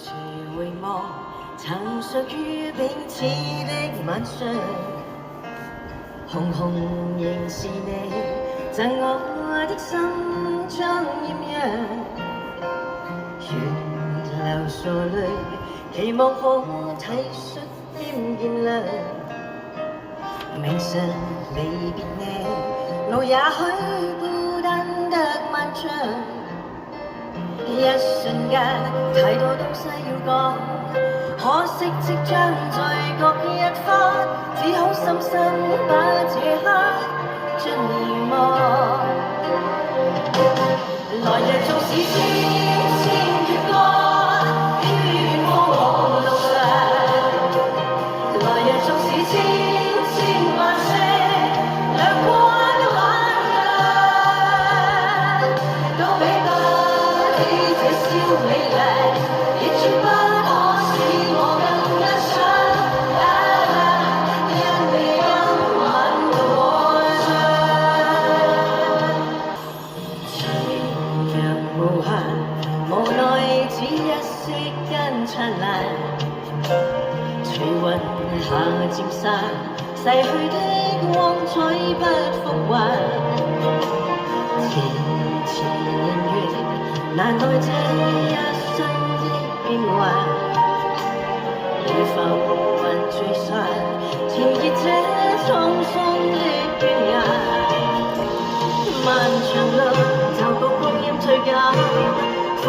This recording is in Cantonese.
隨回望曾屬於彼此的晚上，紅紅仍是你贈我的心將豔陽，願流傻淚，期望可體恤兼見諒。明晨離別你，路也許孤單得漫長。一瞬間，太多東西要講，可惜即將在各一方，只好深深把這刻盡遺忘。來日縱使千千月過，於荒蕪路上，來日縱使千千萬世，亮過的晚陽，都比不起這宵美麗，亦絕不可使我更加想。因你今晚到我窗，情若無限，無奈只一息間燦爛，隨雲下漸散，逝去的光彩不復還。前前人緣，難耐這一生的變幻，如浮雲聚散，纏結這蒼蒼的懸崖。漫長路，驟覺光陰退減，歡